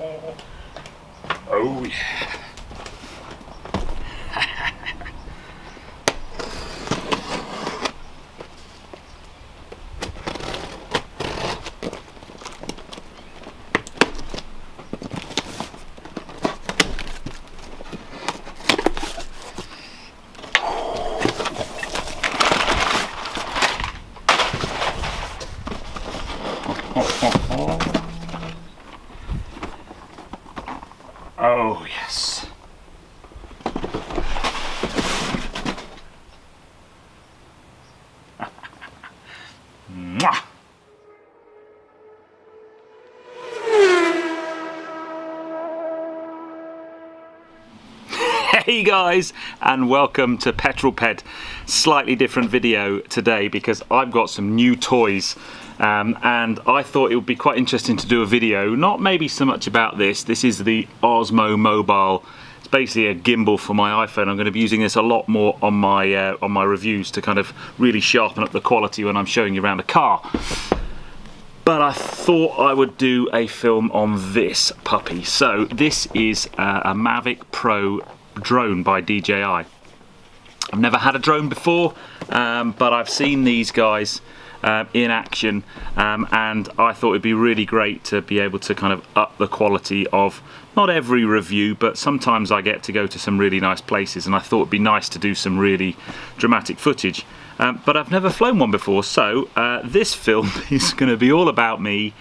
Oh yeah. Oh yes. Mwah. Hey guys, and welcome to Petrol Ped. Slightly different video today because I've got some new toys. And I thought it would be quite interesting to do a video, not maybe so much about this. This is the Osmo Mobile. It's basically a gimbal for my iPhone. I'm going to be using this a lot more on my reviews to kind of really sharpen up the quality when I'm showing you around a car. But I thought I would do a film on this puppy. So this is a Mavic Pro Drone by DJI. I've never had a drone before, but I've seen these guys in action, and I thought it'd be really great to be able to kind of up the quality of not every review, but sometimes I get to go to some really nice places, and I thought it'd be nice to do some really dramatic footage. But I've never flown one before, so this film is going to be all about me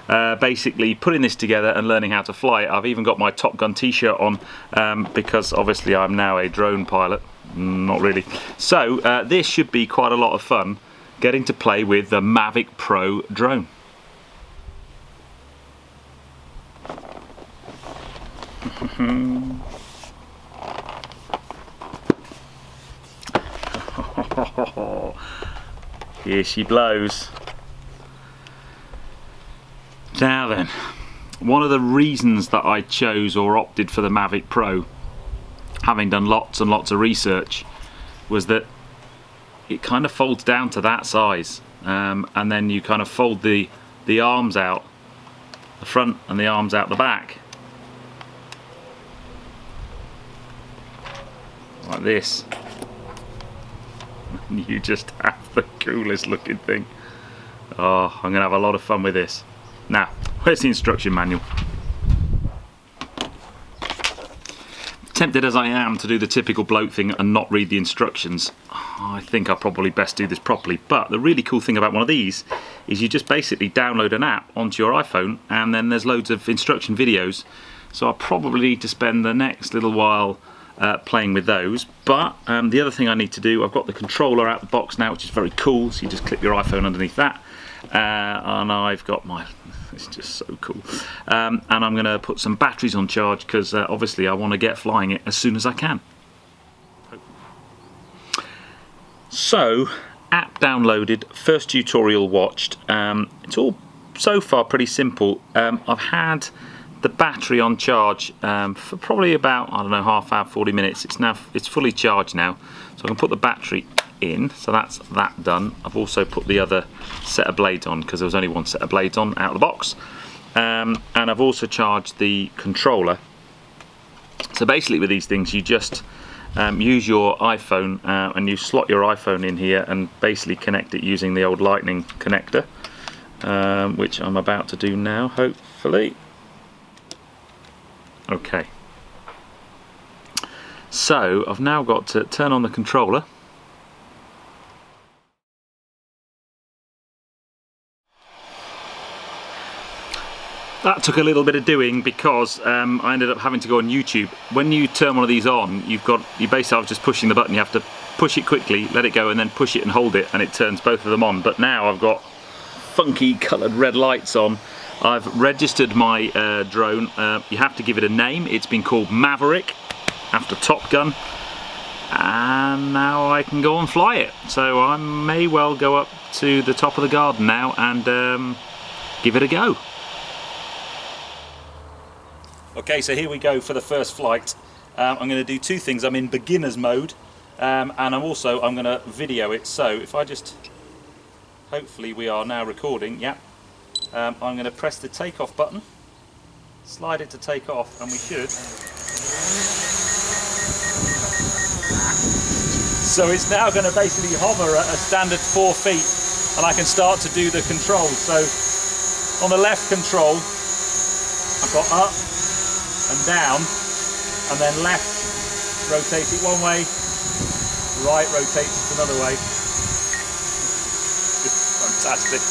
basically putting this together and learning how to fly it. I've even got my Top Gun t-shirt on because obviously I'm now a drone pilot. Not really. So this should be quite a lot of fun, getting to play with the Mavic Pro Drone. Here she blows. Now then, one of the reasons that I chose or opted for the Mavic Pro, having done lots and lots of research, was that it kind of folds down to that size, and then you kind of fold the arms out the front and the arms out the back like this. You just have the coolest looking thing. Oh, I'm gonna have a lot of fun with this. Now, where's the instruction manual? Tempted as I am to do the typical bloke thing and not read the instructions, I think I probably best do this properly. But the really cool thing about one of these is you just basically download an app onto your iPhone, and then there's loads of instruction videos. So I'll probably need to spend the next little while playing with those. But the other thing I need to do, I've got the controller out the box now, which is very cool. So you just clip your iPhone underneath that, and I've got my... It's just so cool. And I'm going to put some batteries on charge because obviously I want to get flying it as soon as I can. So, app downloaded, first tutorial watched. It's all so far pretty simple. I've had the battery on charge for probably about, I don't know, half hour, 40 minutes. It's fully charged now, so I can put the battery in, so that's that done. I've also put the other set of blades on because there was only one set of blades on out of the box, and I've also charged the controller. So basically with these things you just use your iPhone and you slot your iPhone in here and basically connect it using the old lightning connector, which I'm about to do now, hopefully. Okay, so I've now got to turn on the controller. That took a little bit of doing because I ended up having to go on YouTube. When you turn one of these on, you basically are just pushing the button. You have to push it quickly, let it go, and then push it and hold it, and it turns both of them on. But now I've got funky coloured red lights on. I've registered my drone. You have to give it a name. It's been called Maverick, after Top Gun. And now I can go and fly it. So I may well go up to the top of the garden now and give it a go. Okay, so here we go for the first flight. I'm going to do two things. I'm in beginner's mode, and I'm going to video it. So if I just, hopefully we are now recording. Yeah. I'm going to press the takeoff button. slide it to take off, and we should. So it's now going to basically hover at a standard 4 feet, and I can start to do the controls. So on the left control, I've got up and down, and then left rotates it one way, right rotates it another way. Fantastic.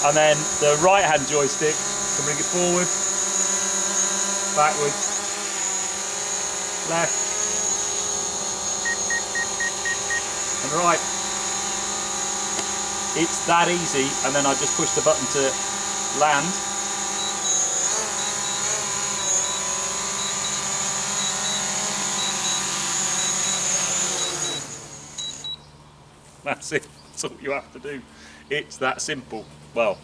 And then the right hand joystick can bring it forward, backwards, left and right. It's that easy, and then I just push the button to land. That's it, that's all you have to do. It's that simple. Well,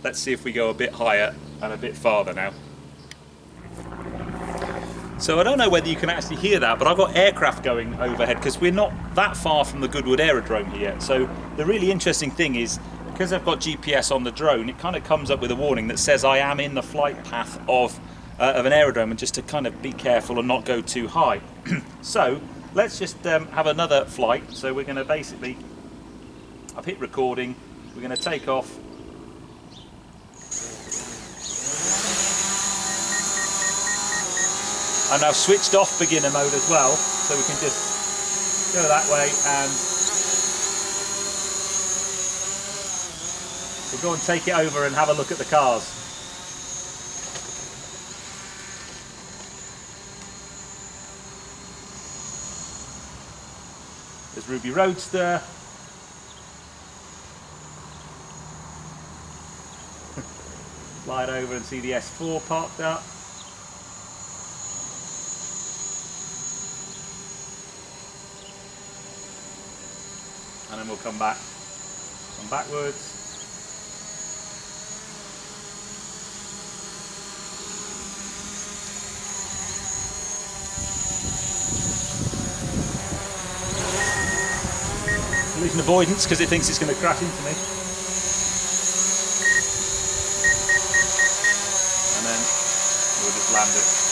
let's see if we go a bit higher and a bit farther now. So I don't know whether you can actually hear that, but I've got aircraft going overhead because we're not that far from the Goodwood Aerodrome here. So the really interesting thing is, because I've got GPS on the drone, it kind of comes up with a warning that says I am in the flight path of an aerodrome, and just to kind of be careful and not go too high. So let's just have another flight. So we're going to basically, I've hit recording, we're going to take off. And I've switched off beginner mode as well, so we can just go that way, and we'll go and take it over and have a look at the cars. There's Ruby Roadster. Slide over and see the S4 parked up. And then we'll come backwards. Collision avoidance because it thinks it's going to crash into me. And then we'll just land it.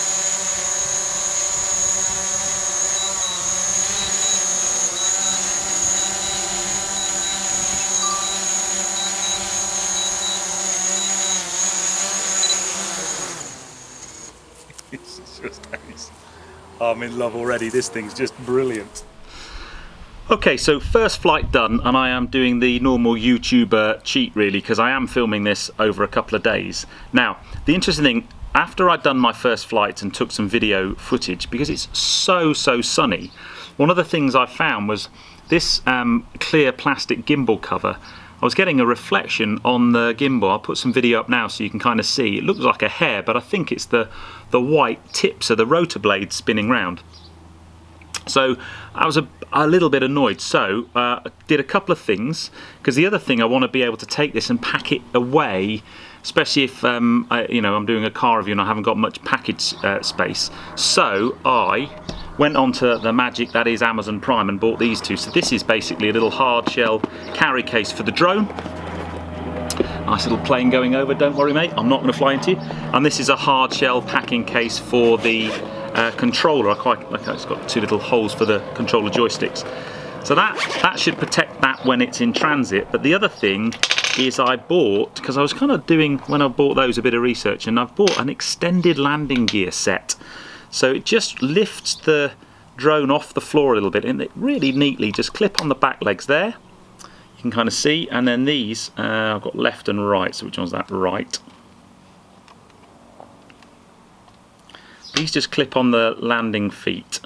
It's just nice. I'm in love already. This thing's just brilliant. Okay, so first flight done, and I am doing the normal YouTuber cheat really, because I am filming this over a couple of days. Now, the interesting thing, after I'd done my first flight and took some video footage, because it's so sunny, one of the things I found was this clear plastic gimbal cover. I was getting a reflection on the gimbal. I'll put some video up now so you can kind of see. It looks like a hair, but I think it's the white tips of the rotor blades spinning round. So I was a little bit annoyed. So I did a couple of things, because the other thing, I want to be able to take this and pack it away, especially if I'm doing a car review and I haven't got much package space. So I went onto the Magic, that is Amazon Prime, and bought these two. So this is basically a little hard shell carry case for the drone. Nice little plane going over, don't worry mate, I'm not going to fly into you. And this is a hard shell packing case for the controller. I quite like it's got two little holes for the controller joysticks. So that should protect that when it's in transit. But the other thing is I bought, because I was kind of doing, when I bought those, a bit of research, and I've bought an extended landing gear set. So it just lifts the drone off the floor a little bit, and it really neatly just clip on the back legs there. You can kind of see, and then these, I've got left and right, so which one's that? Right. These just clip on the landing feet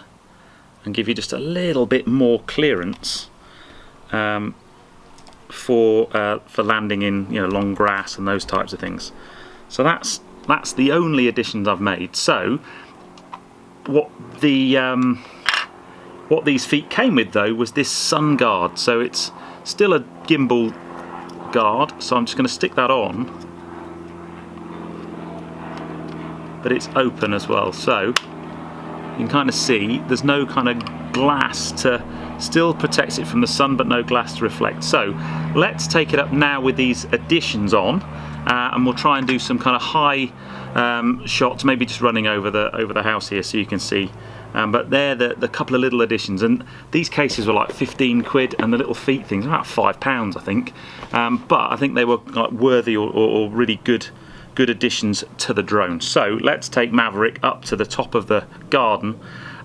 and give you just a little bit more clearance for landing in long grass and those types of things. So that's the only additions I've made. So what these feet came with though was this sun guard. So it's still a gimbal guard, so I'm just going to stick that on, but it's open as well, so you can kind of see there's no kind of glass to, still protects it from the sun but no glass to reflect. So let's take it up now with these additions on and we'll try and do some kind of high shots, maybe just running over the house here so you can see. But they're the couple of little additions, and these cases were like 15 quid, and the little feet things about £5 I think. But I think they were like worthy or really good additions to the drone. So let's take Maverick up to the top of the garden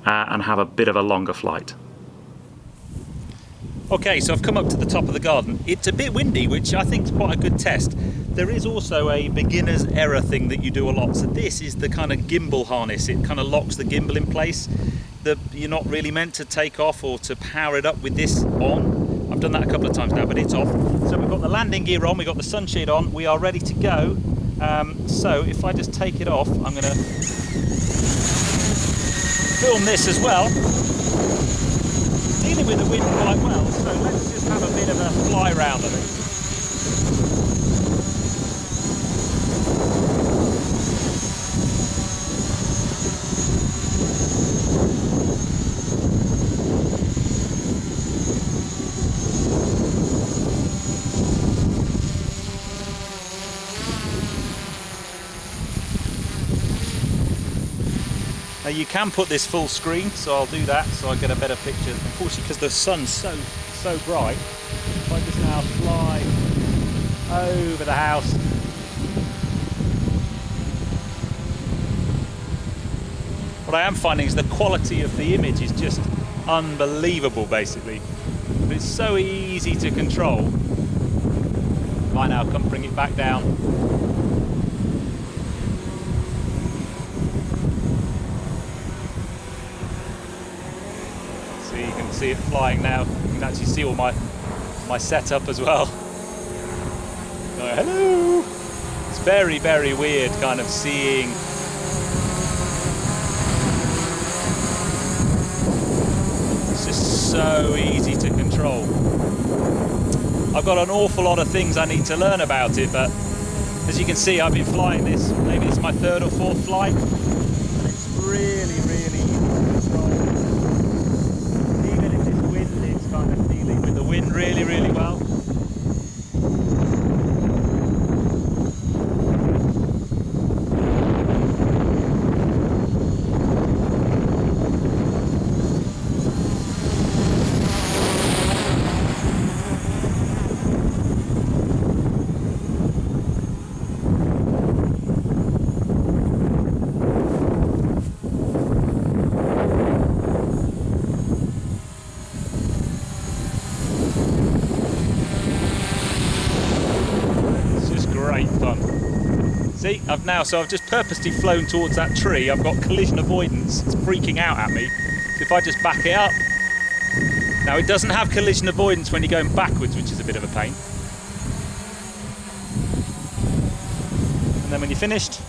and have a bit of a longer flight. Okay, so I've come up to the top of the garden. It's a bit windy, which I think is quite a good test. There is also a beginner's error thing that you do a lot. So this is the kind of gimbal harness. It kind of locks the gimbal in place. You're not really meant to take off or to power it up with this on. I've done that a couple of times now, but it's off. So we've got the landing gear on, we've got the sunshade on, we are ready to go. So if I just take it off, I'm going to film this as well. Dealing with the wind quite well, so let's just have a bit of a fly round of it. Now you can put this full screen, so I'll do that so I get a better picture. Unfortunately, because the sun's so bright, if I just now fly over the house. What I am finding is the quality of the image is just unbelievable, basically. But it's so easy to control. Right now, come bring it back down. See it flying now. You can actually see all my setup as well. Oh, hello! It's very, very weird kind of seeing. It's just so easy to control. I've got an awful lot of things I need to learn about it, but as you can see, I've been flying this, maybe it's my third or fourth flight, and it's really, really easy to control. Kind of dealing with the wind really, really well. See, I've just purposely flown towards that tree. I've got collision avoidance. It's freaking out at me. So if I just back it up. Now it doesn't have collision avoidance when you're going backwards, which is a bit of a pain. And then when you're finished,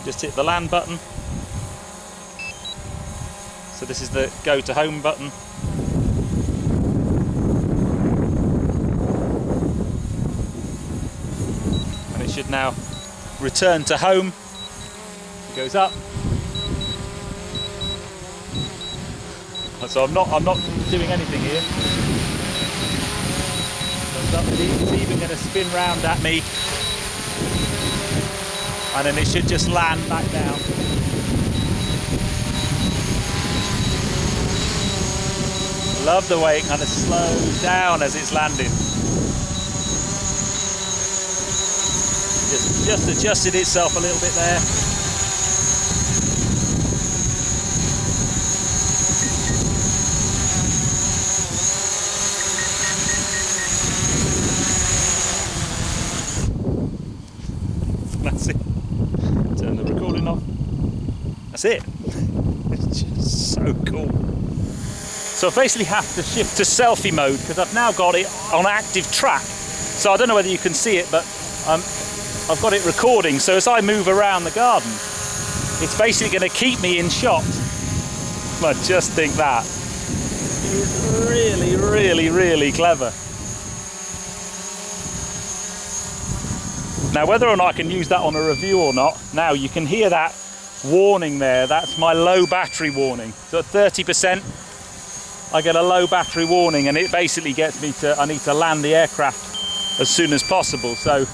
just hit the land button. So this is the go to home button. And it should now return to home. It goes up. So I'm not doing anything here. Goes up, it's even going to spin round at me, and then it should just land back down. Love the way it kind of slows down as it's landing. Just adjusted itself a little bit there. That's it. Turn the recording off. That's it. It's just so cool. So I basically have to shift to selfie mode because I've now got it on active track. So I don't know whether you can see it, but I've got it recording, so as I move around the garden, it's basically going to keep me in shot. I just think that is really, really, really clever. Now, whether or not I can use that on a review or not, now you can hear that warning there. That's my low battery warning. So at 30%, I get a low battery warning, and it basically gets me to, I need to land the aircraft as soon as possible. So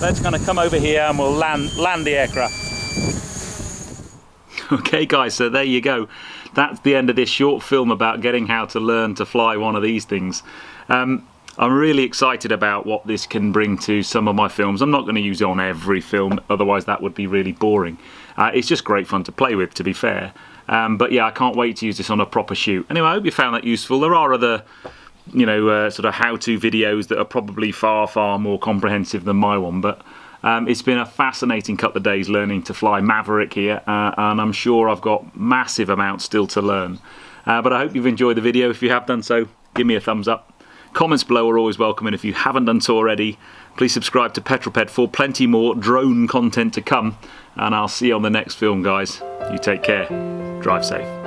let's kind of come over here and we'll land the aircraft. Okay guys, so there you go. That's the end of this short film about getting how to learn to fly one of these things. I'm really excited about what this can bring to some of my films. I'm not going to use it on every film, otherwise that would be really boring. It's just great fun to play with, to be fair. But yeah, I can't wait to use this on a proper shoot. Anyway, I hope you found that useful. There are other, you know, sort of how-to videos that are probably far more comprehensive than my one, but it's been a fascinating couple of days learning to fly Maverick here, and I'm sure I've got massive amounts still to learn. But I hope you've enjoyed the video. If you have done so, give me a thumbs up. Comments below are always welcome, and if you haven't done so already, please subscribe to Petrol for plenty more drone content to come, and I'll see you on the next film, guys. You take care. Drive safe.